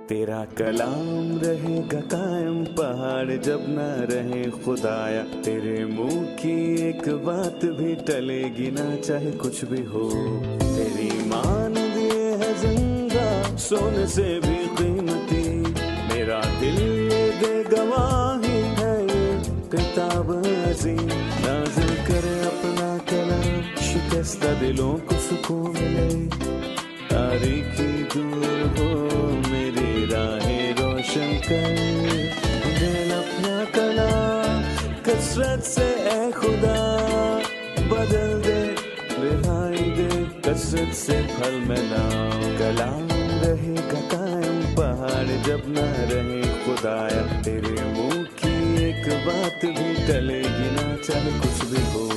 तेरा कलाम रहेगा कायम पहाड़ जब न रहे खुदाया, तेरे मुंह की एक बात भी टलेगी ना चाहे कुछ भी हो। तेरी मान दिए है जिंदा सोने से भी कीमती, मेरा दिल ये दे गवाही है ये किताब अज़ीम। नाज़िल करे अपना कलाम शिकस्ता दिलों को सुकून मिले, तारीकी दूर हो मेरी राहें रोशन कर। दिल अपना कलाम कसरत से ए खुदा बदल दे, रिहाई दे कसरत से फल में नाम। कलाम रहेगा कायम पहाड़ जब न रहे खुदाया, तेरे मुंह की एक बात भी टलेगी ना चाहे कुछ भी हो।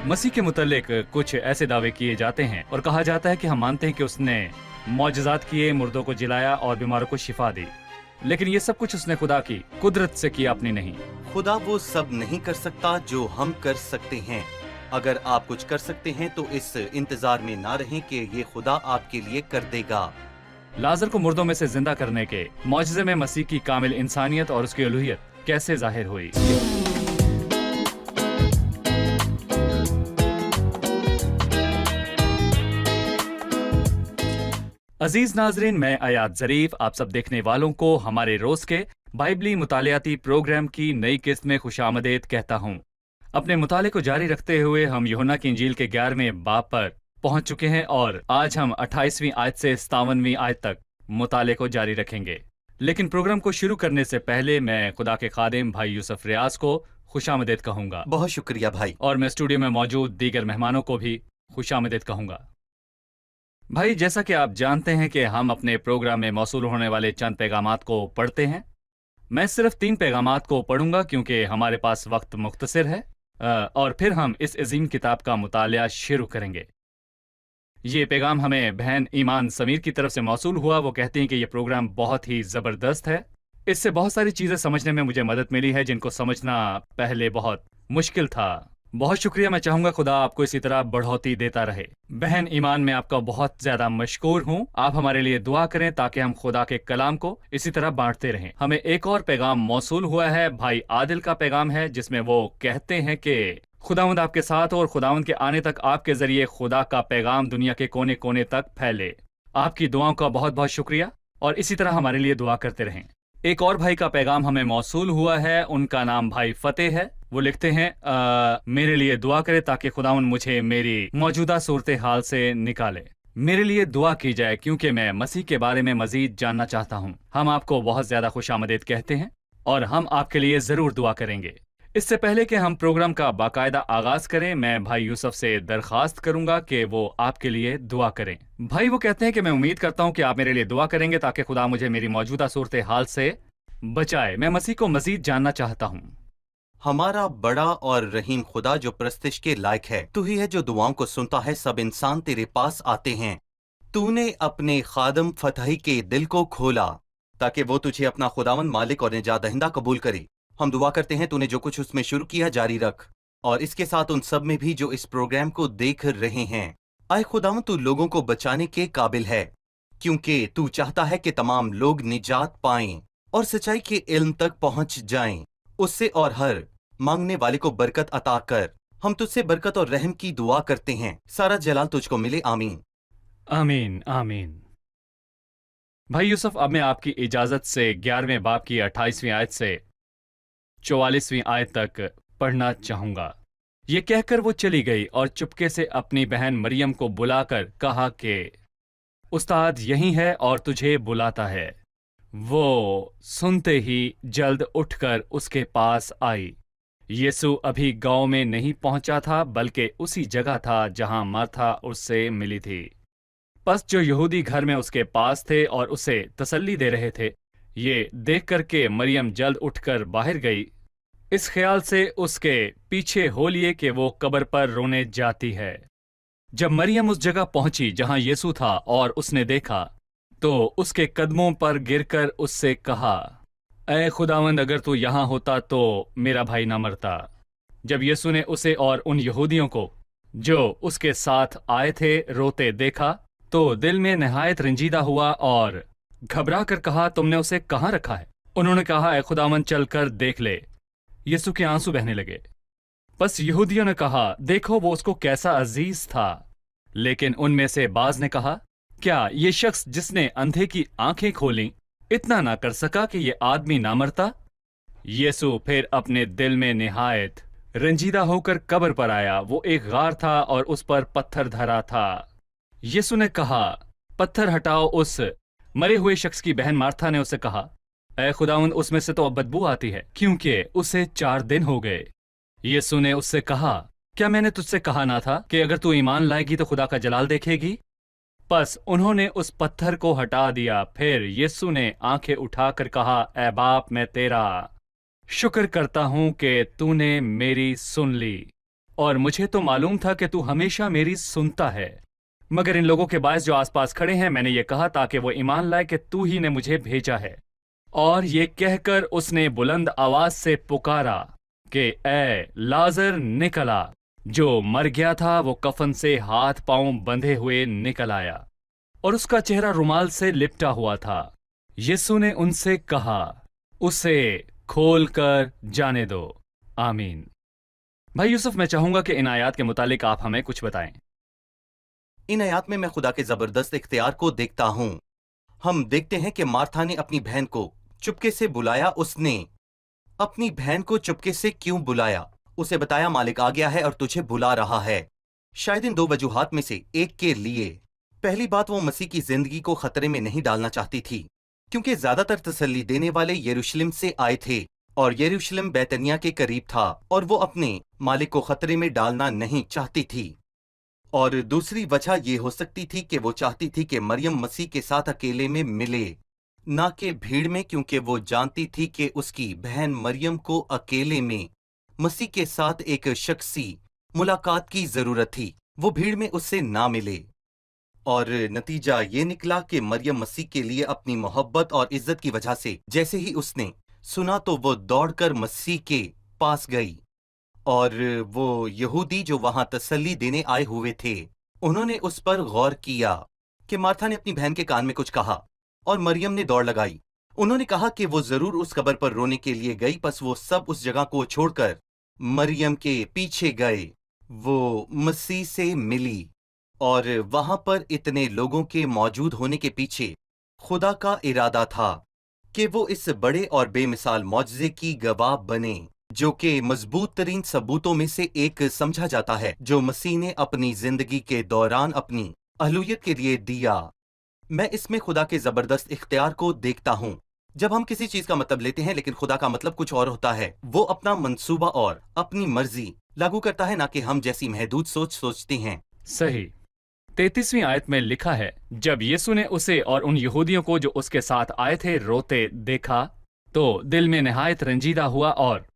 मसीह के मुतल्लिक कुछ ऐसे दावे किए जाते हैं और कहा जाता है कि हम मानते हैं कि उसने मौजज़ात किए, मुर्दों को जिलाया और बीमारों को शिफा दी, लेकिन ये सब कुछ उसने खुदा की कुदरत से किया, अपनी नहीं। खुदा वो सब नहीं कर सकता जो हम कर सकते हैं। अगर आप कुछ कर सकते हैं तो इस इंतजार में ना रहें कि ये खुदा आपके लिए कर देगा। लाजर को मुर्दों में से जिंदा करने के मौजज़े में मसीह की कामिल इंसानियत और उसकी उलूहियत कैसे जाहिर हुई। अजीज नाजरीन, मैं अयाद ज़रीफ आप सब देखने वालों को हमारे रोज के बाइबली मुतालियाती प्रोग्राम की नई किस्त में खुशामदीद कहता हूँ। अपने मुताले को जारी रखते हुए हम यूहन्ना की इंजील के 11वें बाब पर पहुंच चुके हैं और आज हम 28वीं आयत से 57वीं आयत तक मुताले को जारी रखेंगे। लेकिन प्रोग्राम को शुरू करने से पहले मैं खुदा के खादिम भाई यूसुफ रियाज को खुशामदीद कहूँगा। बहुत शुक्रिया भाई। और मैं स्टूडियो में मौजूद दीगर मेहमानों को भी खुशामदीद कहूँगा। भाई, जैसा कि आप जानते हैं कि हम अपने प्रोग्राम में मौसूल होने वाले चंद पैगामात को पढ़ते हैं। मैं सिर्फ 3 पैगामात को पढ़ूंगा क्योंकि हमारे पास वक्त मुख्तसर है, और फिर हम इस अजीम किताब का मुतालिया शुरू करेंगे। ये पैगाम हमें बहन ईमान समीर की तरफ से मौसूल हुआ। वो कहती हैं कि ये प्रोग्राम बहुत ही ज़बरदस्त है, इससे बहुत सारी चीज़ें समझने में मुझे मदद मिली है जिनको समझना पहले बहुत मुश्किल था। बहुत शुक्रिया। मैं चाहूंगा खुदा आपको इसी तरह बढ़ोतरी देता रहे। बहन ईमान, मैं आपका बहुत ज्यादा मशकूर हूँ। आप हमारे लिए दुआ करें ताकि हम खुदा के कलाम को इसी तरह बांटते रहें। हमें एक और पैगाम मौसूल हुआ है, भाई आदिल का पैगाम है, जिसमें वो कहते हैं कि खुदावंद आपके साथ हो और खुदावंद के आने तक आपके जरिए खुदा का पैगाम दुनिया के कोने कोने तक फैले। आपकी दुआओं का बहुत बहुत शुक्रिया और इसी तरह हमारे लिए दुआ करते रहें। एक और भाई का पैगाम हमें मौसूल हुआ है, उनका नाम भाई फतेह है। वो लिखते हैं मेरे लिए दुआ करें ताकि खुदावंद मुझे मेरी मौजूदा सूरत हाल से निकाले। मेरे लिए दुआ की जाए क्योंकि मैं मसीह के बारे में मजीद जानना चाहता हूँ। हम आपको बहुत ज्यादा खुशामदीद कहते हैं और हम आपके लिए जरूर दुआ करेंगे। इससे पहले कि हम प्रोग्राम का बाकायदा आगाज करें, मैं भाई यूसुफ से दरखास्त करूंगा कि वो आपके लिए दुआ करें। भाई वो कहते हैं कि मैं उम्मीद करता हूं कि आप मेरे लिए दुआ करेंगे ताकि खुदा मुझे मेरी मौजूदा सूरत हाल से बचाए। मैं मसीह को मजीद जानना चाहता हूं। हमारा बड़ा और रहीम खुदा जो प्रस्तिश के लायक है, तू ही है जो दुआओं को सुनता है। सब इंसान तेरे पास आते हैं। तूने अपने खादम फतही के दिल को खोला ताकि वो तुझे अपना खुदावंद, मालिक और निजात दहिंदा कबूल करे। हम दुआ करते हैं तूने जो कुछ उसमें शुरू किया जारी रख, और इसके साथ उन सब में भी जो इस प्रोग्राम को देख रहे हैं। आए खुदावंद, तू लोगों को बचाने के काबिल है क्योंकि तू चाहता है कि तमाम लोग निजात पाएं और सच्चाई के इल्म तक पहुंच जाएं। उससे और हर मांगने वाले को बरकत अता कर। हम तुझसे बरकत और रहम की दुआ करते हैं। सारा जलाल तुझको मिले। आमीन आमीन आमीन। भाई यूसुफ, अब मैं आपकी इजाजत से 11वें बाब की 28वीं आयत से 44वीं आयत तक पढ़ना चाहूंगा। ये कहकर वो चली गई और चुपके से अपनी बहन मरियम को बुलाकर कहा कि उस्ताद यहीं है और तुझे बुलाता है। वो सुनते ही जल्द उठकर उसके पास आई। यीशु अभी गांव में नहीं पहुंचा था बल्कि उसी जगह था जहां मार्था उससे मिली थी। बस जो यहूदी घर में उसके पास थे और उसे तसल्ली दे रहे थे, ये देख कर के मरियम जल्द उठकर बाहर गई, इस ख्याल से उसके पीछे हो लिए कि वो कब्र पर रोने जाती है। जब मरियम उस जगह पहुंची जहां यीशु था और उसने देखा तो उसके कदमों पर गिरकर उससे कहा, ऐ खुदावंद, अगर तू यहाँ होता तो मेरा भाई ना मरता। जब यीशु ने उसे और उन यहूदियों को जो उसके साथ आए थे रोते देखा तो दिल में नहायत रंजीदा हुआ और घबरा कर कहा, तुमने उसे कहाँ रखा है? उन्होंने कहा, ए खुदावन चल कर देख ले। यीशु के आंसू बहने लगे। बस यहूदियों ने कहा, देखो वो उसको कैसा अजीज था। लेकिन उनमें से बाज ने कहा, क्या ये शख्स जिसने अंधे की आंखें खोली इतना ना कर सका कि ये आदमी ना मरता? यीशु फिर अपने दिल में निहायत रंजीदा होकर कब्र पर आया। वो एक गार था और उस पर पत्थर धरा था। यीशु ने कहा, पत्थर हटाओ। उस मरे हुए शख्स की बहन मार्था ने उसे कहा, ऐ खुदावंद, उसमें से तो अब बदबू आती है, क्योंकि उसे 4 दिन हो गए। यीशु ने उससे कहा, क्या मैंने तुझसे कहा ना था कि अगर तू ईमान लाएगी तो खुदा का जलाल देखेगी? बस उन्होंने उस पत्थर को हटा दिया। फिर यीशु ने आंखें उठाकर कहा, ऐ बाप, मैं तेरा शुक्र करता हूं कि तूने मेरी सुन ली, और मुझे तो मालूम था कि तू हमेशा मेरी सुनता है, मगर इन लोगों के बायस जो आसपास खड़े हैं मैंने ये कहा ताकि वो ईमान लाए कि तू ही ने मुझे भेजा है। और ये कहकर उसने बुलंद आवाज से पुकारा कि ऐ लाजर निकल आ। जो मर गया था वो कफन से हाथ पांव बंधे हुए निकल आया और उसका चेहरा रुमाल से लिपटा हुआ था। यीशु ने उनसे कहा, उसे खोल कर जाने दो। आमीन। भाई यूसुफ, मैं चाहूंगा कि इन आयात के मुतालिक आप हमें कुछ बताएं। इन आयात में मैं खुदा के जबरदस्त इख्तियार को देखता हूं। हम देखते हैं कि मार्था ने अपनी बहन को चुपके से बुलाया। उसने अपनी बहन को चुपके से क्यों बुलाया? उसे बताया, मालिक आ गया है और तुझे बुला रहा है। शायद इन 2 वजूहात में से एक के लिए। पहली बात, वो मसीह की जिंदगी को खतरे में नहीं डालना चाहती थी, क्योंकि ज्यादातर तसल्ली देने वाले यरूशलेम से आए थे और यरूशलेम बैतनिया के करीब था और वो अपने मालिक को खतरे में डालना नहीं चाहती थी। और दूसरी वजह ये हो सकती थी कि वो चाहती थी कि मरियम मसीह के साथ अकेले में मिले, ना कि भीड़ में, क्योंकि वो जानती थी कि उसकी बहन मरियम को अकेले में मसीह के साथ एक शख्सी मुलाकात की जरूरत थी। वो भीड़ में उससे ना मिले। और नतीजा ये निकला कि मरियम मसीह के लिए अपनी मोहब्बत और इज्जत की वजह से जैसे ही उसने सुना तो वो दौड़कर मसीह के पास गई। और वो यहूदी जो वहां तसल्ली देने आए हुए थे, उन्होंने उस पर गौर किया कि मार्था ने अपनी बहन के कान में कुछ कहा और मरियम ने दौड़ लगाई। उन्होंने कहा कि वो जरूर उस कब्र पर रोने के लिए गई। बस वो सब उस जगह को छोड़कर मरियम के पीछे गए। वो मसीह से मिली और वहां पर इतने लोगों के मौजूद होने के पीछे खुदा का इरादा था कि वो इस बड़े और बेमिसाल मौजज़े की गवाह बने, जो कि मजबूत तरीन सबूतों में से एक समझा जाता है जो मसीह ने अपनी जिंदगी के दौरान अपनी अहलूयत के लिए दिया। मैं इसमें खुदा के जबरदस्त इख्तियार को देखता हूँ। जब हम किसी चीज का मतलब लेते हैं लेकिन खुदा का मतलब कुछ और होता है, वो अपना मंसूबा और अपनी मर्जी लागू करता है, ना कि हम जैसी महदूद सोच सोचते हैं। सही। 33वीं आयत में लिखा है, जब यीशु ने उसे और उन यहूदियों को जो उसके साथ आए थे रोते देखा तो दिल में निहायत रंजीदा हुआ और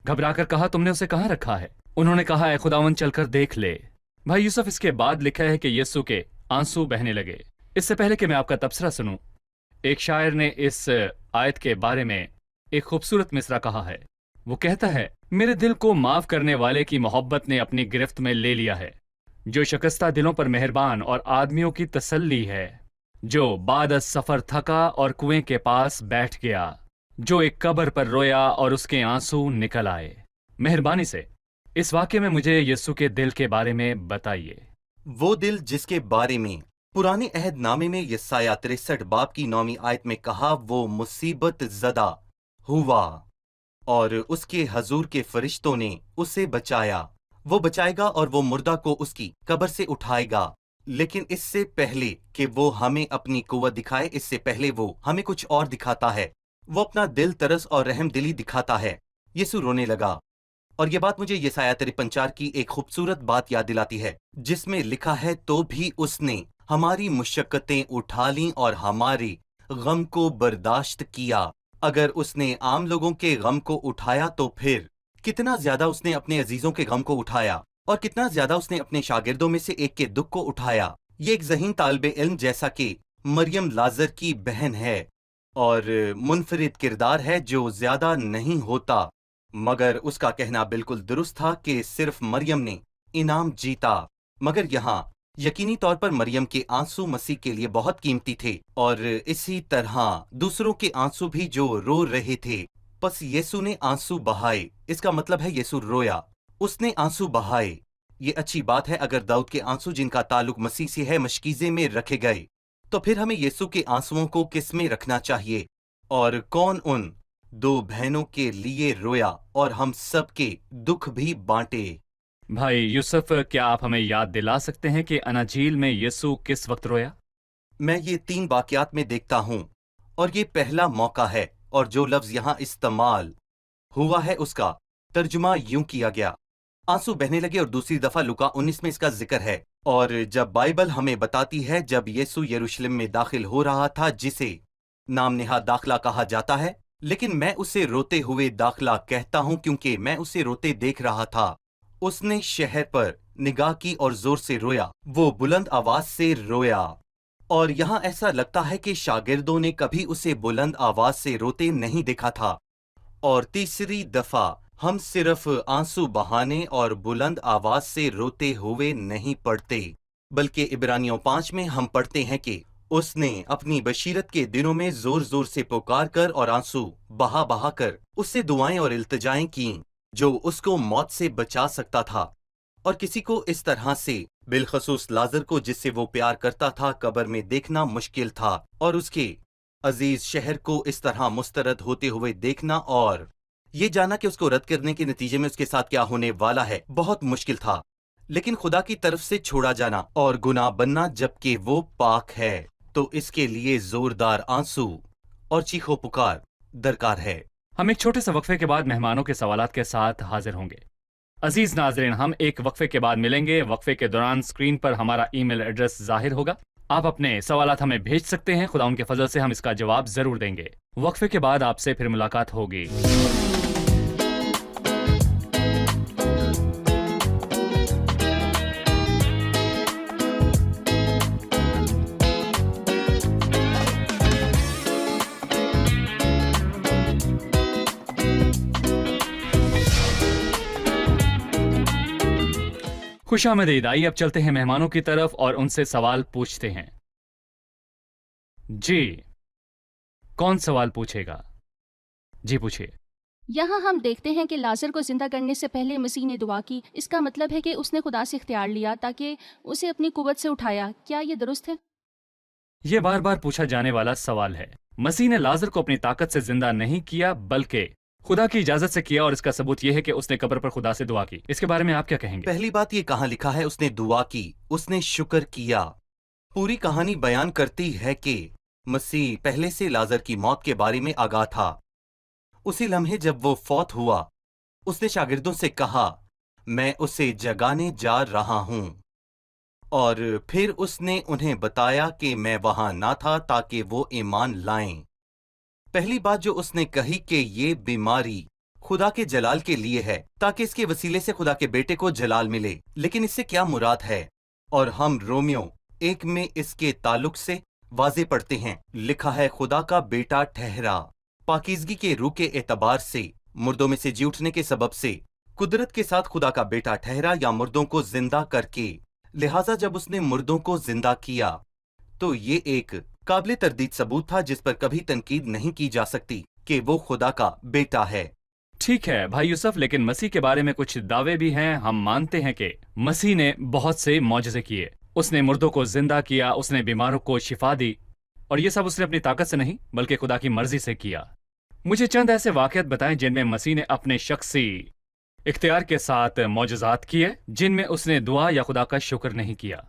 घबराकर कहा, तुमने उसे कहाँ रखा है? उन्होंने कहा, ऐ खुदावन चलकर देख ले। भाई यूसुफ, इसके बाद लिखा है कि यीशु के आंसू बहने लगे। इससे पहले कि मैं आपका तबसरा सुनूं, एक शायर ने इस आयत के बारे में एक खूबसूरत मिसरा कहा है। वो कहता है, मेरे दिल को माफ करने वाले की मोहब्बत ने अपनी गिरफ्त में ले लिया है, जो शिकस्ता दिलों पर मेहरबान और आदमियों की तसल्ली है, जो बाद सफर थका और कुएं के पास बैठ गया, जो एक कब्र पर रोया और उसके आंसू निकल आए। मेहरबानी से इस वाक्य में मुझे यीशु के दिल के बारे में बताइए। वो दिल जिसके बारे में पुराने अहद नामे में यसाया 63 बाब की 9वीं आयत में कहा, वो मुसीबत ज़दा हुआ और उसके हजूर के फरिश्तों ने उसे बचाया। वो बचाएगा और वो मुर्दा को उसकी कब्र से उठाएगा। लेकिन इससे पहले कि वो हमें अपनी कुव्वत दिखाए, इससे पहले वो हमें कुछ और दिखाता है। वो अपना दिल तरस और रहम दिली दिखाता है। यीशु रोने लगा और ये बात मुझे यसाया 53 की एक खूबसूरत बात याद दिलाती है, जिसमें लिखा है, तो भी उसने हमारी मुशक्कतें उठा लीं और हमारे गम को बर्दाश्त किया। अगर उसने आम लोगों के गम को उठाया तो फिर कितना ज्यादा उसने अपने अजीजों के गम को उठाया और कितना ज्यादा उसने अपने शागिर्दों में से एक के दुख को उठाया। ये एक ज़हीन तालिब इल्म जैसा कि मरियम लाजर की बहन है और मुनफरिद किरदार है जो ज्यादा नहीं होता, मगर उसका कहना बिल्कुल दुरुस्त था कि सिर्फ मरियम ने इनाम जीता। मगर यहाँ यकीनी तौर पर मरियम के आंसू मसीह के लिए बहुत कीमती थे, और इसी तरह दूसरों के आंसू भी जो रो रहे थे। बस यीशु ने आंसू बहाए, इसका मतलब है यीशु रोया, उसने आंसू बहाए। ये अच्छी बात है। अगर दाऊद के आंसू जिनका ताल्लुक मसीह से है मशकीजे में रखे गए, तो फिर हमें यीशु के आंसुओं को किस में रखना चाहिए? और कौन उन दो बहनों के लिए रोया और हम सब के दुख भी बांटे? भाई यूसुफ, क्या आप हमें याद दिला सकते हैं कि अनाजील में यीशु किस वक्त रोया? मैं ये 3 वाक़यात में देखता हूँ, और ये पहला मौका है, और जो लफ्ज यहाँ इस्तेमाल हुआ है उसका तर्जुमा यूं किया गया, आंसू बहने लगे, और दूसरी दफा लुका 19 में इसका जिक्र है। और जब बाइबल हमें बताती है जब यीशु यरूशलेम में दाखिल हो रहा था, जिसे नाम नेहा दाखला कहा जाता है, लेकिन मैं उसे रोते हुए दाखला कहता हूं क्योंकि मैं उसे रोते देख रहा था। उसने शहर पर निगाह की और जोर से रोया, वो बुलंद आवाज से रोया। और यहाँ ऐसा लगता है कि शागिर्दों ने कभी उसे बुलंद आवाज से रोते नहीं देखा था। और तीसरी दफा हम सिर्फ आंसू बहाने और बुलंद आवाज से रोते हुए नहीं पढ़ते, बल्कि इब्रानियों 5 में हम पढ़ते हैं कि उसने अपनी बशीरत के दिनों में जोर जोर से पुकार कर और आंसू बहा बहा कर उससे दुआएं और इल्तिजाएं की, जो उसको मौत से बचा सकता था। और किसी को इस तरह से, बिलखसूस लाजर को जिससे वो प्यार करता था, कब्र में देखना मुश्किल था, और उसके अजीज शहर को इस तरह मुस्तरद होते हुए देखना और ये जाना कि उसको रद्द करने के नतीजे में उसके साथ क्या होने वाला है, बहुत मुश्किल था। लेकिन खुदा की तरफ से छोड़ा जाना और गुनाह बनना जबकि वो पाक है, तो इसके लिए जोरदार आंसू और चीखो पुकार दरकार है। हम एक छोटे से वक्फे के बाद मेहमानों के सवालात के साथ हाजिर होंगे। अजीज नाजरीन, हम एक वक्फे के बाद मिलेंगे। वक्फे के दौरान स्क्रीन पर हमारा ईमेल एड्रेस जाहिर होगा, आप अपने सवालात हमें भेज सकते हैं। खुदा उनके फजल से हम इसका जवाब जरूर देंगे। वक्फे के बाद आपसे फिर मुलाकात होगी। खुशामदीद। आइए अब चलते हैं मेहमानों की तरफ और उनसे सवाल पूछते हैं। जी, कौन सवाल पूछेगा? जी पूछिए। यहाँ हम देखते हैं कि लाजर को जिंदा करने से पहले मसीह ने दुआ की। इसका मतलब है कि उसने खुदा से इख्तियार लिया ताकि उसे अपनी कुव्वत से उठाया। क्या ये दुरुस्त है? यह बार बार पूछा जाने वाला सवाल है। मसीह ने लाजर को अपनी ताकत से जिंदा नहीं किया, बल्कि खुदा की इजाजत से किया, और इसका सबूत यह है कि उसने कब्र पर खुदा से दुआ की। इसके बारे में आप क्या कहेंगे? पहली बात ये कहाँ लिखा है उसने दुआ की, उसने शुक्र किया। पूरी कहानी बयान करती है कि मसीह पहले से लाजर की मौत के बारे में आगाह था। उसी लम्हे जब वो फौत हुआ, उसने शागिर्दों से कहा, मैं उसे जगाने जा रहा हूं। और फिर उसने उन्हें बताया कि मैं वहां ना था ताकि वो ईमान लाएं। पहली बात जो उसने कही कि ये बीमारी खुदा के जलाल के लिए है, ताकि इसके वसीले से खुदा के बेटे को जलाल मिले। लेकिन इससे क्या मुराद है? और हम रोमियो 1 में इसके ताल्लुक से वाज़े पढ़ते हैं, लिखा है, खुदा का बेटा ठहरा, पाकीज़गी के रूह के एतबार से, मुर्दों में से जी उठने के सबब से, कुदरत के साथ खुदा का बेटा ठहरा या मुर्दों को जिंदा करके। लिहाजा जब उसने मुर्दों को जिंदा किया तो ये एक काबिल तरदीद सबूत था जिस पर कभी तनकीद नहीं की जा सकती कि वो खुदा का बेटा है। ठीक है भाई यूसुफ, लेकिन मसीह के बारे में कुछ दावे भी हैं। हम मानते हैं कि मसीह ने बहुत से मौजज़े किए। उसने मुर्दों को जिंदा किया, उसने बीमारों को शिफा दी, और ये सब उसने अपनी ताकत से नहीं बल्कि खुदा की मर्जी से किया। मुझे चंद ऐसे वाक़यात बताएं जिनमें मसीह ने अपने शख्सी इख्तियार के साथ मौजज़ात किए, जिनमें उसने दुआ या खुदा का शुक्र नहीं किया।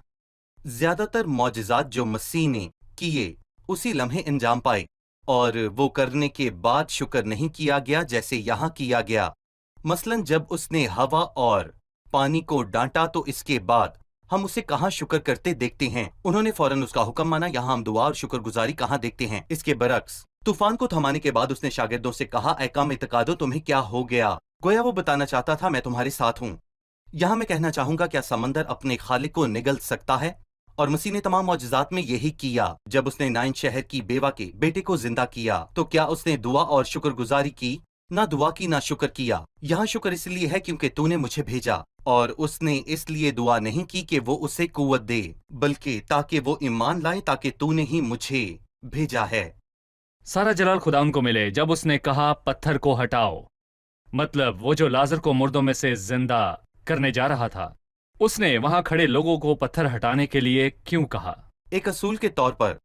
ज्यादातर मौजज़ात जो मसीह ने किए उसी लम्हे अंजाम पाए, और वो करने के बाद शुक्र नहीं किया गया जैसे यहाँ किया गया। मसलन जब उसने हवा और पानी को डांटा तो इसके बाद हम उसे कहाँ शुक्र करते देखते हैं? उन्होंने फौरन उसका हुक्म माना। यहाँ हम दुआ और शुक्रगुजारी कहाँ देखते हैं? इसके बरक्स तूफान को थमाने के बाद उसने शागिर्दों से कहा, ऐ काम इत्कादो, तुम्हें क्या हो गया? गोया वो बताना चाहता था, मैं तुम्हारे साथ हूँ। यहाँ मैं कहना चाहूंगा, क्या समंदर अपने खालिक को निगल सकता है? और मसीह ने तमाम मौजज़ात में यही किया। जब उसने नाइन शहर की बेवा के बेटे को जिंदा किया तो क्या उसने दुआ और शुक्रगुजारी की? ना दुआ की ना शुक्र किया। यहाँ शुक्र इसलिए है क्योंकि तूने मुझे भेजा। اور اس نے اس لیے دعا نہیں کی کہ وہ اسے قوت دے، بلکہ تاکہ وہ ایمان لائے، تاکہ تو نے ہی مجھے بھیجا ہے۔ سارا جلال خدا ان کو ملے جب اس نے کہا پتھر کو ہٹاؤ، مطلب وہ جو لازر کو مردوں میں سے زندہ کرنے جا رہا تھا، اس نے وہاں کھڑے لوگوں کو پتھر ہٹانے کے لیے کیوں کہا؟ ایک اصول کے طور پر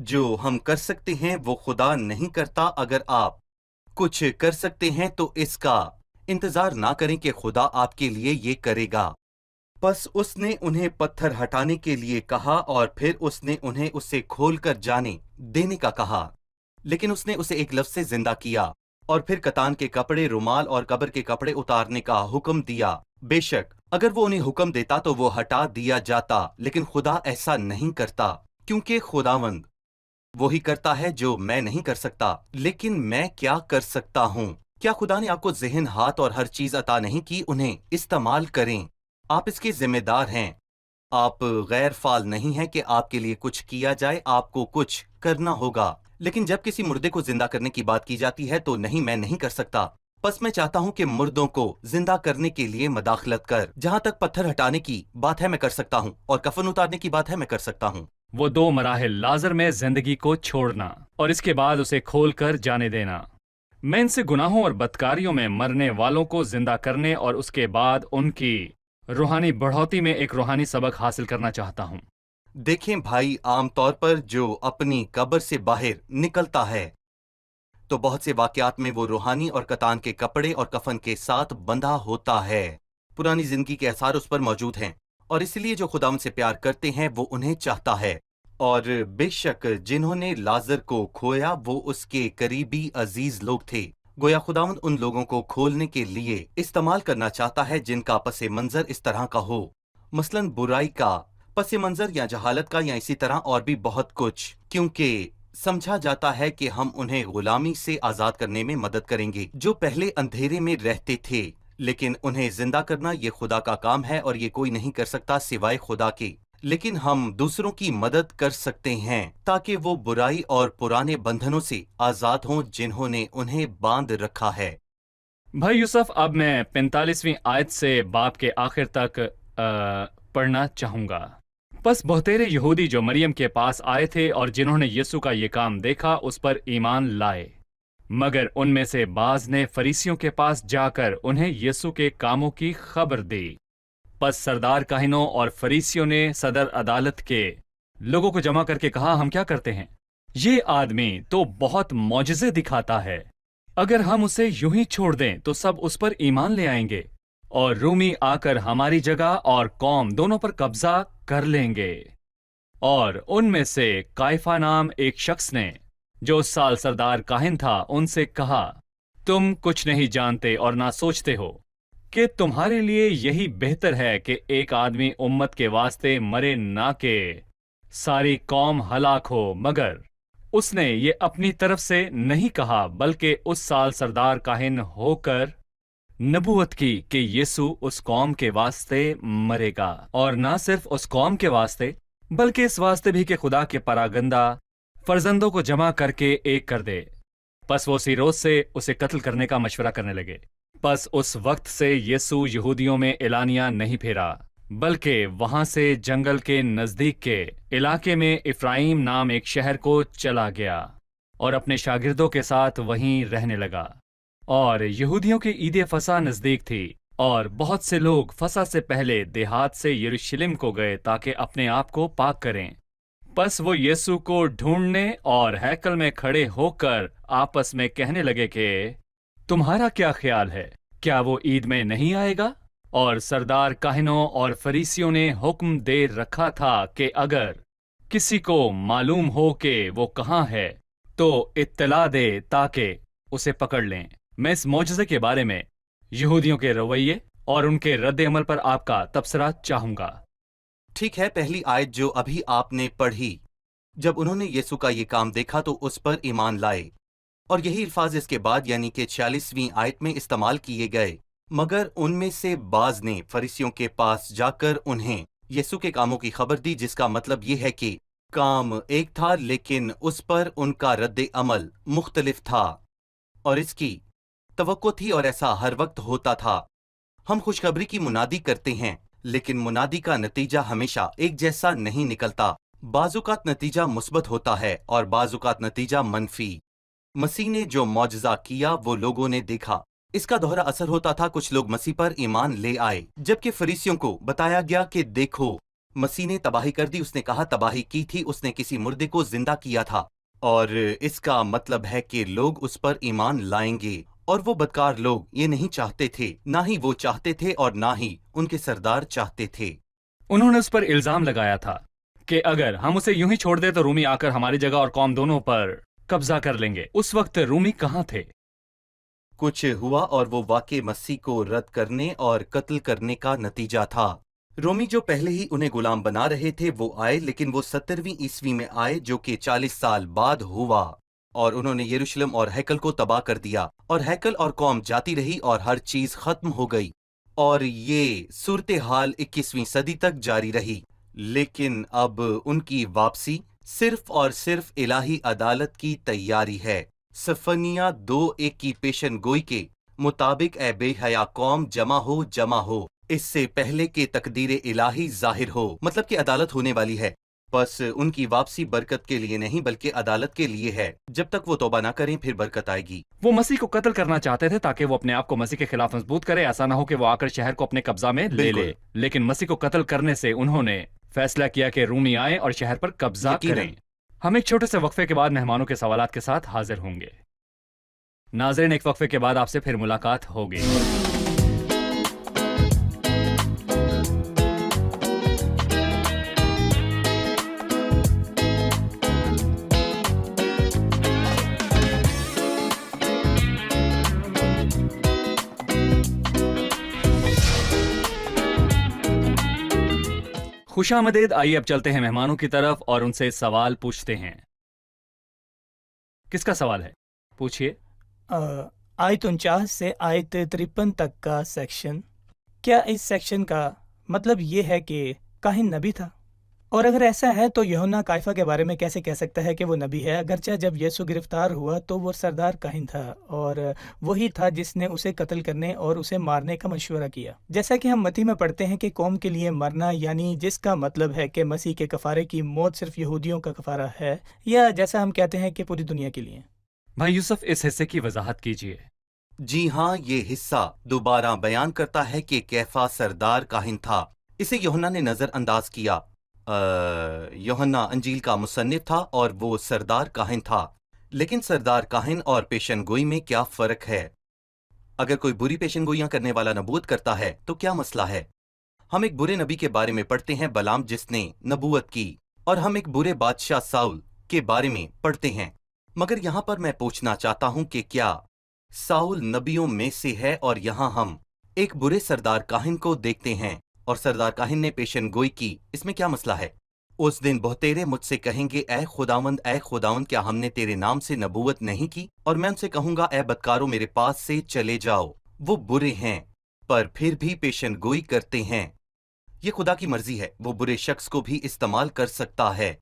جو ہم کر سکتے ہیں وہ خدا نہیں کرتا۔ اگر آپ کچھ کر سکتے ہیں تو اس کا انتظار نہ کریں کہ خدا آپ کے لیے یہ کرے گا۔ پس اس نے انہیں پتھر ہٹانے کے لیے کہا اور پھر اس نے انہیں اسے کھول کر جانے دینے کا کہا، لیکن اس نے اسے ایک لفظ سے زندہ کیا اور پھر کتان کے کپڑے، رومال اور قبر کے کپڑے اتارنے کا حکم دیا۔ بے شک اگر وہ انہیں حکم دیتا تو وہ ہٹا دیا جاتا، لیکن خدا ایسا نہیں کرتا، کیونکہ خداوند وہی کرتا ہے جو میں نہیں کر سکتا۔ لیکن میں کیا کر سکتا ہوں؟ کیا خدا نے آپ کو ذہن، ہاتھ اور ہر چیز عطا نہیں کی؟ انہیں استعمال کریں، آپ اس کے ذمہ دار ہیں۔ آپ غیر فعال نہیں ہیں کہ آپ کے لیے کچھ کیا جائے، آپ کو کچھ کرنا ہوگا۔ لیکن جب کسی مردے کو زندہ کرنے کی بات کی جاتی ہے تو نہیں، میں نہیں کر سکتا، بس میں چاہتا ہوں کہ مردوں کو زندہ کرنے کے لیے مداخلت کر۔ جہاں تک پتھر ہٹانے کی بات ہے میں کر سکتا ہوں، اور کفن اتارنے کی بات ہے میں کر سکتا ہوں۔ وہ دو مراحل، لازر میں زندگی کو چھوڑنا اور اس کے بعد اسے کھول کر جانے دینا۔ میں ان سے گناہوں اور بدکاریوں میں مرنے والوں کو زندہ کرنے اور اس کے بعد ان کی روحانی بڑھوتی میں ایک روحانی سبق حاصل کرنا چاہتا ہوں۔ دیکھیں بھائی، عام طور پر جو اپنی قبر سے باہر نکلتا ہے تو بہت سے واقعات میں وہ روحانی اور کتان کے کپڑے اور کفن کے ساتھ بندھا ہوتا ہے۔ پرانی زندگی کے آثار اس پر موجود ہیں، اور اس لیے جو خدا ان سے پیار کرتے ہیں وہ انہیں چاہتا ہے۔ اور بے شک جنہوں نے لازر کو کھویا وہ اس کے قریبی عزیز لوگ تھے۔ گویا خداوند ان لوگوں کو کھولنے کے لیے استعمال کرنا چاہتا ہے جن کا پس منظر اس طرح کا ہو، مثلاً برائی کا پس منظر یا جہالت کا، یا اسی طرح اور بھی بہت کچھ، کیونکہ سمجھا جاتا ہے کہ ہم انہیں غلامی سے آزاد کرنے میں مدد کریں گے جو پہلے اندھیرے میں رہتے تھے۔ لیکن انہیں زندہ کرنا یہ خدا کا کام ہے، اور یہ کوئی نہیں کر سکتا سوائے خدا کے۔ لیکن ہم دوسروں کی مدد کر سکتے ہیں تاکہ وہ برائی اور پرانے بندھنوں سے آزاد ہوں جنہوں نے انہیں باندھ رکھا ہے۔ بھائی یوسف، اب میں 45ویں آیت سے باب کے آخر تک پڑھنا چاہوں گا۔ پس بہتیرے یہودی جو مریم کے پاس آئے تھے اور جنہوں نے یسوع کا یہ کام دیکھا اس پر ایمان لائے، مگر ان میں سے بعض نے فریسیوں کے پاس جا کر انہیں یسوع کے کاموں کی خبر دی۔ پس سردار کاہنوں اور فریسیوں نے صدر عدالت کے لوگوں کو جمع کر کے کہا، ہم کیا کرتے ہیں؟ یہ آدمی تو بہت معجزے دکھاتا ہے، اگر ہم اسے یوں ہی چھوڑ دیں تو سب اس پر ایمان لے آئیں گے، اور رومی آ کر ہماری جگہ اور قوم دونوں پر قبضہ کر لیں گے۔ اور ان میں سے قائفہ نام ایک شخص نے جو اس سال سردار کاہن تھا ان سے کہا، تم کچھ نہیں جانتے اور نہ سوچتے ہو کہ تمہارے لیے یہی بہتر ہے کہ ایک آدمی امت کے واسطے مرے نہ کہ ساری قوم ہلاک ہو۔ مگر اس نے یہ اپنی طرف سے نہیں کہا، بلکہ اس سال سردار کاہن ہو کر نبوت کی کہ یسوع اس قوم کے واسطے مرے گا، اور نہ صرف اس قوم کے واسطے بلکہ اس واسطے بھی کہ خدا کے پراگندہ فرزندوں کو جمع کر کے ایک کر دے۔ پس وہ اسی روز سے اسے قتل کرنے کا مشورہ کرنے لگے۔ پس اس وقت سے یسوع یہودیوں میں اعلانیہ نہیں پھیرا، بلکہ وہاں سے جنگل کے نزدیک کے علاقے میں افرائیم نام ایک شہر کو چلا گیا اور اپنے شاگردوں کے ساتھ وہیں رہنے لگا۔ اور یہودیوں کی عید فصح نزدیک تھی، اور بہت سے لوگ فصح سے پہلے دیہات سے یروشلم کو گئے تاکہ اپنے آپ کو پاک کریں۔ پس وہ یسوع کو ڈھونڈنے اور ہیکل میں کھڑے ہو کر آپس میں کہنے لگے کہ تمہارا کیا خیال ہے، کیا وہ عید میں نہیں آئے گا؟ اور سردار کاہنوں اور فریسیوں نے حکم دے رکھا تھا کہ اگر کسی کو معلوم ہو کہ وہ کہاں ہے تو اطلاع دے تاکہ اسے پکڑ لیں۔ میں اس معجزے کے بارے میں یہودیوں کے رویے اور ان کے رد عمل پر آپ کا تبصرہ چاہوں گا۔ ٹھیک ہے، پہلی آیت جو ابھی آپ نے پڑھی، جب انہوں نے یسوع کا یہ کام دیکھا تو اس پر ایمان لائے، اور یہی الفاظ اس کے بعد یعنی کہ 46ویں آیت میں استعمال کیے گئے۔ مگر ان میں سے بعض نے فریسیوں کے پاس جا کر انہیں یسوع کے کاموں کی خبر دی، جس کا مطلب یہ ہے کہ کام ایک تھا لیکن اس پر ان کا رد عمل مختلف تھا، اور اس کی توقع تھی، اور ایسا ہر وقت ہوتا تھا۔ ہم خوشخبری کی منادی کرتے ہیں لیکن منادی کا نتیجہ ہمیشہ ایک جیسا نہیں نکلتا. بعض اوقات نتیجہ مثبت ہوتا ہے اور بعض اوقات نتیجہ منفی. مسیح نے جو معجزہ کیا وہ لوگوں نے دیکھا. اس کا دوہرا اثر ہوتا تھا. کچھ لوگ مسیح پر ایمان لے آئے جبکہ فریسیوں کو بتایا گیا کہ دیکھو مسیح نے تباہی کر دی. اس نے کہا تباہی کی تھی، اس نے کسی مردے کو زندہ کیا تھا، اور اس کا مطلب ہے کہ لوگ اس پر ایمان لائیں گے. اور وہ بدکار لوگ یہ نہیں چاہتے تھے، نہ ہی وہ چاہتے تھے اور نہ ہی ان کے سردار چاہتے تھے. انہوں نے اس پر الزام لگایا تھا کہ اگر ہم اسے یوں ہی چھوڑ دیں تو رومی آ کر ہماری جگہ اور قوم دونوں پر قبضہ کر لیں گے. اس وقت رومی کہاں تھے؟ کچھ ہوا اور وہ واقع مسیح کو رد کرنے اور قتل کرنے کا نتیجہ تھا. رومی جو پہلے ہی انہیں غلام بنا رہے تھے وہ آئے، لیکن وہ 70ویں عیسوی میں آئے جو کہ 40 سال بعد ہوا، اور انہوں نے یروشلم اور ہیکل کو تباہ کر دیا، اور ہیکل اور قوم جاتی رہی اور ہر چیز ختم ہو گئی. اور یہ صورتحال 21ویں صدی تک جاری رہی. لیکن اب ان کی واپسی صرف اور صرف الہی عدالت کی تیاری ہے. صفنیہ 2:1 کی پیشن گوئی کے مطابق اے بے حیا قوم جمع ہو اس سے پہلے کہ تقدیر الہی ظاہر ہو. مطلب کہ عدالت ہونے والی ہے. بس ان کی واپسی برکت کے لیے نہیں بلکہ عدالت کے لیے ہے. جب تک وہ توبہ نہ کریں پھر برکت آئے گی. وہ مسیح کو قتل کرنا چاہتے تھے تاکہ وہ اپنے آپ کو مسیح کے خلاف مضبوط کرے. ایسا نہ ہو کہ وہ آ کر شہر کو اپنے قبضہ میں لے لے. لیکن مسیح کو قتل کرنے سے انہوں نے فیصلہ کیا کہ رومی آئیں اور شہر پر قبضہ کریں. ہم ایک چھوٹے سے وقفے کے بعد مہمانوں کے سوالات کے ساتھ حاضر ہوں گے. ناظرین، ایک وقفے کے بعد آپ سے پھر ملاقات ہوگی. خوش آمدید. آئیے اب چلتے ہیں مہمانوں کی طرف اور ان سے سوال پوچھتے ہیں. کس کا سوال ہے؟ پوچھئے. آیت 49 سے آیت 53 تک کا سیکشن، کیا اس سیکشن کا مطلب یہ ہے کہ کاہن نبی تھا؟ اور اگر ایسا ہے تو یوحنا کائفہ کے بارے میں کیسے کہہ سکتا ہے کہ وہ نبی ہے، اگرچہ جب یسوع گرفتار ہوا تو وہ سردار کاہن تھا اور وہی تھا جس نے اسے قتل کرنے اور اسے مارنے کا مشورہ کیا. جیسا کہ ہم متی میں پڑھتے ہیں کہ قوم کے لیے مرنا، یعنی جس کا مطلب ہے کہ مسیح کے کفارے کی موت صرف یہودیوں کا کفارہ ہے، یا جیسا ہم کہتے ہیں کہ پوری دنیا کے لیے. بھائی یوسف، اس حصے کی وضاحت کیجیے. جی ہاں، یہ حصہ دوبارہ بیان کرتا ہے کہ کیفا سردار کاہن تھا. اسے یوحنا نے نظر انداز کیا. یوحنا انجیل کا مصنف تھا اور وہ سردار کاہن تھا. لیکن سردار کاہن اور پیشن گوئی میں کیا فرق ہے؟ اگر کوئی بری پیشن گوئیاں کرنے والا نبوت کرتا ہے تو کیا مسئلہ ہے؟ ہم ایک برے نبی کے بارے میں پڑھتے ہیں، بلام، جس نے نبوت کی، اور ہم ایک برے بادشاہ ساؤل کے بارے میں پڑھتے ہیں. مگر یہاں پر میں پوچھنا چاہتا ہوں کہ کیا ساؤل نبیوں میں سے ہے؟ اور یہاں ہم ایک برے سردار کاہن کو دیکھتے ہیں اور سردار کاہن نے پیشن گوئی کی. اس میں کیا مسئلہ ہے؟ اس دن بہتیرے مجھ سے کہیں گے، اے خداوند، کیا ہم نے تیرے نام سے نبوت نہیں کی؟ اور میں ان سے کہوں گا، اے بدکاروں، میرے پاس سے چلے جاؤ. وہ برے ہیں پر پھر بھی پیشن گوئی کرتے ہیں. یہ خدا کی مرضی ہے. وہ برے شخص کو بھی استعمال کر سکتا ہے.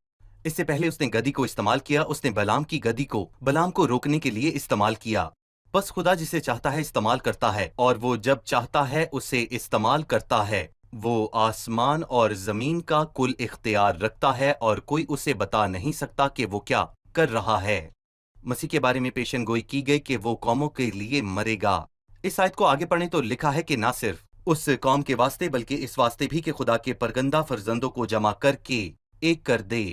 اس سے پہلے اس نے گدی کو استعمال کیا. اس نے بلام کی گدی کو بلام کو روکنے کے لیے استعمال کیا. بس خدا جسے چاہتا ہے استعمال کرتا ہے، اور وہ جب چاہتا ہے اسے استعمال کرتا ہے. وہ آسمان اور زمین کا کل اختیار رکھتا ہے اور کوئی اسے بتا نہیں سکتا کہ وہ کیا کر رہا ہے. مسیح کے بارے میں پیشن گوئی کی گئی کہ وہ قوموں کے لیے مرے گا. اس آیت کو آگے پڑھیں تو لکھا ہے کہ نہ صرف اس قوم کے واسطے بلکہ اس واسطے بھی کہ خدا کے پرگندہ فرزندوں کو جمع کر کے ایک کر دے.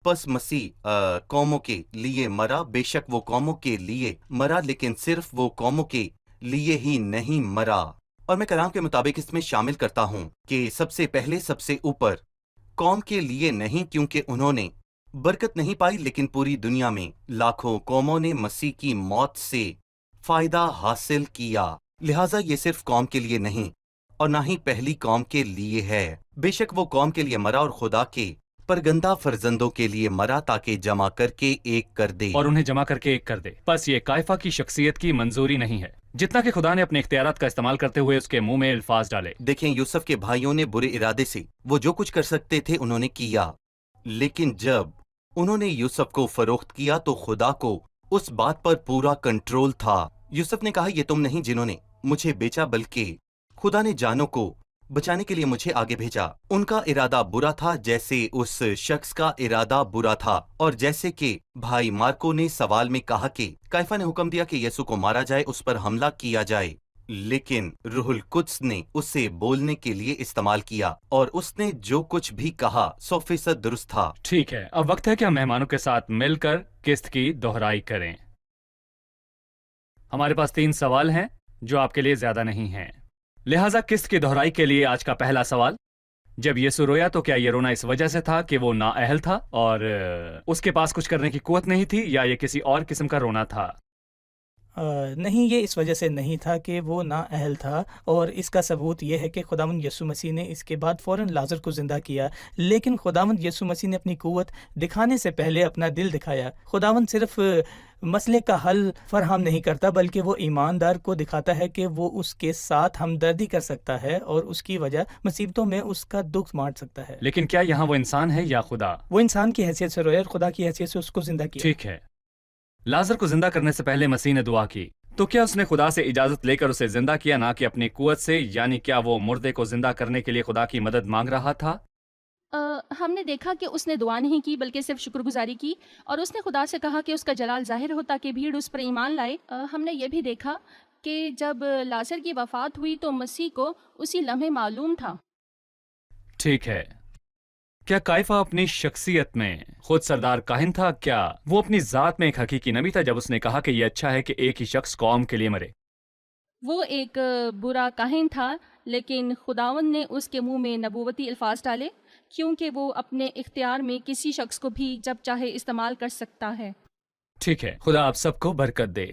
پس مسیح قوموں کے لیے مرا. بے شک وہ قوموں کے لیے مرا، لیکن صرف وہ قوموں کے لیے ہی نہیں مرا. اور میں کلام کے مطابق اس میں شامل کرتا ہوں کہ سب سے پہلے سب سے اوپر قوم کے لیے نہیں، کیونکہ انہوں نے برکت نہیں پائی، لیکن پوری دنیا میں لاکھوں قوموں نے مسیح کی موت سے فائدہ حاصل کیا. لہٰذا یہ صرف قوم کے لیے نہیں اور نہ ہی پہلی قوم کے لیے ہے. بے شک وہ قوم کے لیے مرا اور خدا کے پرگندہ فرزندوں کے لیے مرا تاکہ جمع کر کے ایک کر دے. اور انہیں جمع کر کے ایک کر دے. بس یہ کائفہ کی شخصیت کی منظوری نہیں ہے، جتنا کہ خدا نے اپنے اختیارات کا استعمال کرتے ہوئے اس کے منہ میں الفاظ ڈالے. دیکھیں، یوسف کے بھائیوں نے برے ارادے سے وہ جو کچھ کر سکتے تھے انہوں نے کیا، لیکن جب انہوں نے یوسف کو فروخت کیا تو خدا کو اس بات پر پورا کنٹرول تھا. یوسف نے کہا، یہ تم نہیں جنہوں نے مجھے بیچا، بلکہ خدا نے جانوں کو بچانے کے لیے مجھے آگے بھیجا۔ ان کا ارادہ برا تھا جیسے اس شخص کا ارادہ برا تھا، اور جیسے کہ بھائی مارکو نے سوال میں کہا کہ کیفا نے حکم دیا کہ یسوع کو مارا جائے، اس پر حملہ کیا جائے، لیکن روح القدس نے اسے بولنے کے لیے استعمال کیا، اور اس نے جو کچھ بھی کہا 100% درست تھا۔ ٹھیک ہے، اب وقت ہے کہ ہم مہمانوں کے ساتھ مل کر قسط کی دہرائی کریں۔ ہمارے پاس 3 سوال ہیں جو آپ کے لیے زیادہ نہیں ہیں، لہٰذا قسط کی دہرائی کے لیے آج کا پہلا سوال، جب یسوع رویا تو کیا یہ رونا اس وجہ سے تھا کہ وہ نااہل تھا اور اس کے پاس کچھ کرنے کی قوت نہیں تھی، یا یہ کسی اور قسم کا رونا تھا؟ نہیں، یہ اس وجہ سے نہیں تھا کہ وہ نااہل تھا، اور اس کا ثبوت یہ ہے کہ خداوند یسوع مسیح نے اس کے بعد فوراً لازر کو زندہ کیا، لیکن خداوند یسوع مسیح نے اپنی قوت دکھانے سے پہلے اپنا دل دکھایا۔ خداوند صرف مسئلے کا حل فراہم نہیں کرتا، بلکہ وہ ایماندار کو دکھاتا ہے کہ وہ اس کے ساتھ ہمدردی کر سکتا ہے اور اس کی وجہ مصیبتوں میں اس کا دکھ بانٹ سکتا ہے۔ لیکن کیا یہاں وہ انسان ہے یا خدا؟ وہ انسان کی حیثیت سے رویا اور خدا کی حیثیت سے اس کو زندہ کیا۔ ٹھیک ہے، لازر کو زندہ کرنے سے پہلے مسیح نے دعا کی، تو کیا اس نے خدا سے اجازت لے کر اسے زندہ کیا، نہ کہ اپنی قوت سے؟ یعنی کیا وہ مردے کو زندہ کرنے کے لیے خدا کی مدد مانگ رہا تھا؟ ہم نے دیکھا کہ اس نے دعا نہیں کی بلکہ صرف شکر گزاری کی، اور اس نے خدا سے کہا کہ اس کا جلال ظاہر ہو تاکہ بھیڑ اس پر ایمان لائے۔ ہم نے یہ بھی دیکھا کہ جب لازر کی وفات ہوئی تو مسیح کو اسی لمحے معلوم تھا۔ ٹھیک ہے، کیا کائفہ اپنی شخصیت میں خود سردار کاہن تھا؟ کیا وہ اپنی ذات میں ایک حقیقی نبی تھا جب اس نے کہا کہ یہ اچھا ہے کہ ایک ہی شخص قوم کے لیے مرے؟ وہ ایک برا کاہن تھا، لیکن خداوند نے اس کے منہ میں نبوتی الفاظ ڈالے، کیونکہ وہ اپنے اختیار میں کسی شخص کو بھی جب چاہے استعمال کر سکتا ہے۔ ٹھیک ہے، خدا آپ سب کو برکت دے۔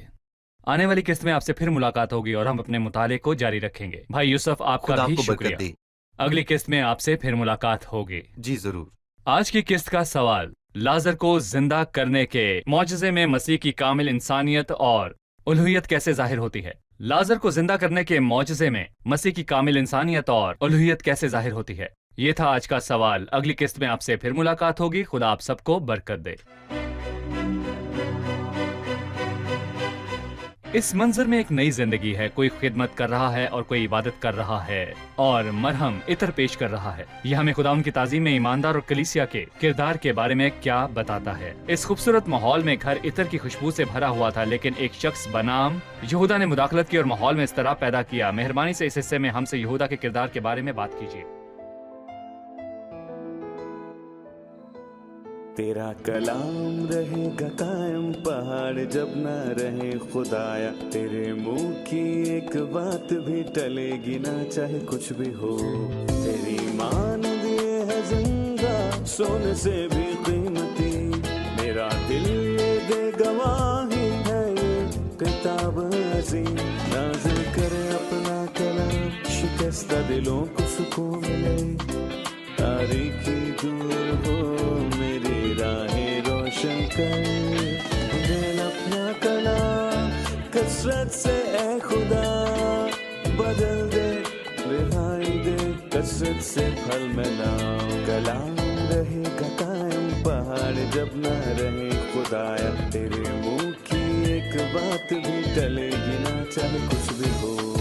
آنے والی قسط میں آپ سے پھر ملاقات ہوگی اور ہم اپنے مطالعے کو جاری رکھیں گے۔ بھائی یوسف، آپ کا خدا بھی کو شکریہ۔ برکت دے۔ اگلی قسط میں آپ سے پھر ملاقات ہوگی۔ جی ضرور۔ آج کی قسط کا سوال، لازر کو زندہ کرنے کے معجزے میں مسیح کی کامل انسانیت اور الوہیت کیسے ظاہر ہوتی ہے؟ لازر کو زندہ کرنے کے معجزے میں مسیح کی کامل انسانیت اور الوہیت کیسے ظاہر ہوتی ہے؟ یہ تھا آج کا سوال۔ اگلی قسط میں آپ سے پھر ملاقات ہوگی۔ خدا آپ سب کو برکت دے۔ اس منظر میں ایک نئی زندگی ہے، کوئی خدمت کر رہا ہے اور کوئی عبادت کر رہا ہے اور مرہم عطر پیش کر رہا ہے۔ یہ ہمیں خدا ان کی تعظیم میں ایماندار اور کلیسیا کے کردار کے بارے میں کیا بتاتا ہے؟ اس خوبصورت ماحول میں گھر عطر کی خوشبو سے بھرا ہوا تھا، لیکن ایک شخص بنام یہودا نے مداخلت کی اور ماحول میں اضطراب پیدا کیا۔ مہربانی سے اس حصے میں ہم سے یہودا کے کردار کے بارے میں بات کیجیے۔ تیرا کلام رہے گا قائم، پہاڑ جب نہ رہے خدایا، تیرے منہ کی ایک بات بھی ٹلے گی نہ، چاہے کچھ بھی ہو۔ تیری مانند یہ ہے زندہ، سونے سے بھی قیمتی، میرا دل یہ دے گواہی ہے، یہ کتاب عظیم۔ نازل کرے اپنا کلام، شکستہ دلوں کو سکون ملے، تاریکی دور ہو میری راہیں روشن کر، دل اپنا کلام کثرت سے اے خدا بدل دے، رہائی دے کثرت سے پھل ملاؤ۔ کلام رہے گا قائم، پہاڑ جب نہ رہے خدایا، تیرے منہ کی ایک بات بھی ٹلے گی نہ، چاہے کچھ بھی ہو۔